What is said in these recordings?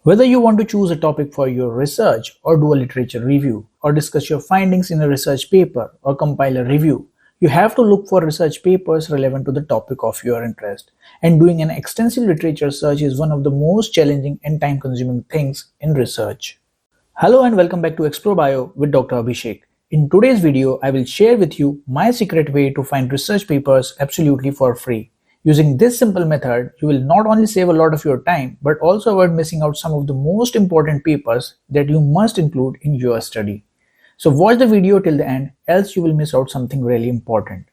Whether you want to choose a topic for your research or do a literature review or discuss your findings in a research paper or compile a review, you have to look for research papers relevant to the topic of your interest. And doing an extensive literature search is one of the most challenging and time-consuming things in research. Hello and welcome back to Explore Bio with Dr. Abhishek. In today's video, I will share with you my secret way to find research papers absolutely for free. Using this simple method, you will not only save a lot of your time, but also avoid missing out some of the most important papers that you must include in your study. So watch the video till the end, else you will miss out something really important.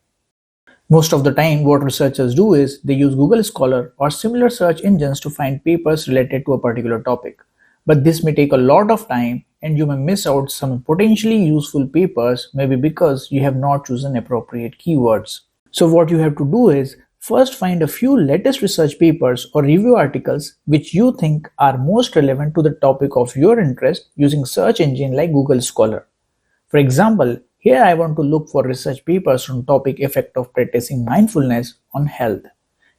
Most of the time, what researchers do is they use Google Scholar or similar search engines to find papers related to a particular topic. But this may take a lot of time and you may miss out some potentially useful papers, maybe because you have not chosen appropriate keywords. So what you have to do is first find a few latest research papers or review articles which you think are most relevant to the topic of your interest using search engine like Google Scholar. For example, here I want to look for research papers on topic effect of practicing mindfulness on health.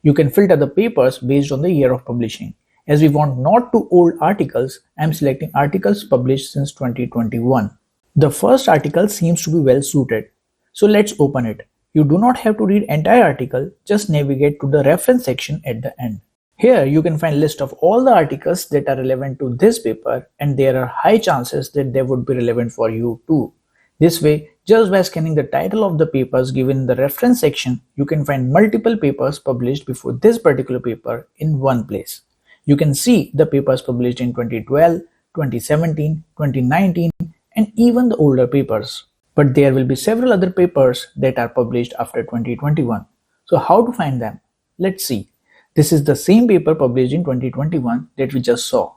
You can filter the papers based on the year of publishing. As we want not too old articles, I am selecting articles published since 2021. The first article seems to be well suited. So let's open it. You do not have to read entire article, just navigate to the reference section at the end. Here you can find list of all the articles that are relevant to this paper, and there are high chances that they would be relevant for you too. This way, just by scanning the title of the papers given in the reference section, you can find multiple papers published before this particular paper in one place. You can see the papers published in 2012, 2017, 2019, and even the older papers. But there will be several other papers that are published after 2021. So how to find them? Let's see. This is the same paper published in 2021 that we just saw.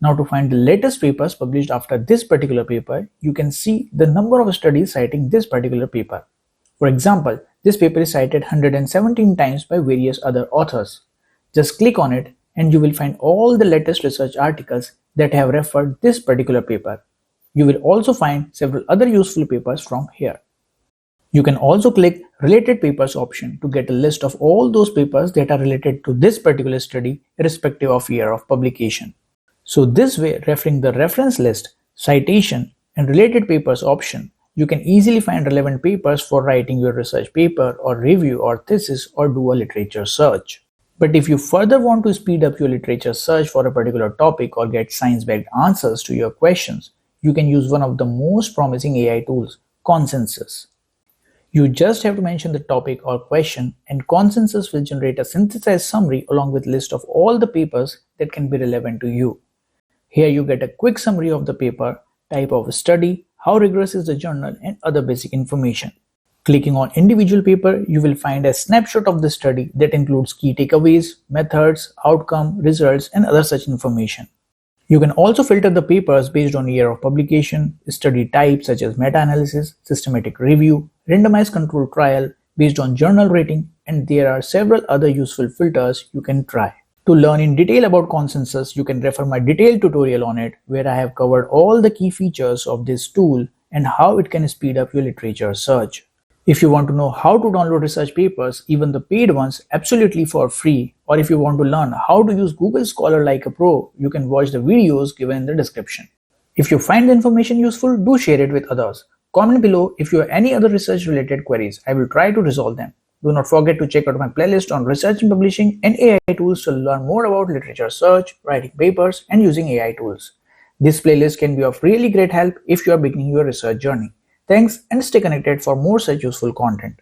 Now to find the latest papers published after this particular paper, you can see the number of studies citing this particular paper. For example, this paper is cited 117 times by various other authors. Just click on it and you will find all the latest research articles that have referred this particular paper. You will also find several other useful papers from here. You can also click Related Papers option to get a list of all those papers that are related to this particular study irrespective of year of publication. So this way, referring the reference list, citation, and Related Papers option, you can easily find relevant papers for writing your research paper or review or thesis or do a literature search. But if you further want to speed up your literature search for a particular topic or get science-backed answers to your questions, you can use one of the most promising AI tools, Consensus. You just have to mention the topic or question, and Consensus will generate a synthesized summary along with list of all the papers that can be relevant to you. Here you get a quick summary of the paper, type of study, how rigorous is the journal, and other basic information. Clicking on individual paper, you will find a snapshot of the study that includes key takeaways, methods, outcome, results, and other such information. You can also filter the papers based on year of publication, study type such as meta-analysis, systematic review, randomized controlled trial, based on journal rating, and there are several other useful filters you can try. To learn in detail about Consensus, you can refer my detailed tutorial on it, where I have covered all the key features of this tool and how it can speed up your literature search. If you want to know how to download research papers, even the paid ones, absolutely for free, or if you want to learn how to use Google Scholar like a pro, you can watch the videos given in the description. If you find the information useful, do share it with others. Comment below if you have any other research related queries. I will try to resolve them. Do not forget to check out my playlist on research and publishing and AI tools to learn more about literature search, writing papers, and using AI tools. This playlist can be of really great help if you are beginning your research journey. Thanks and stay connected for more such useful content.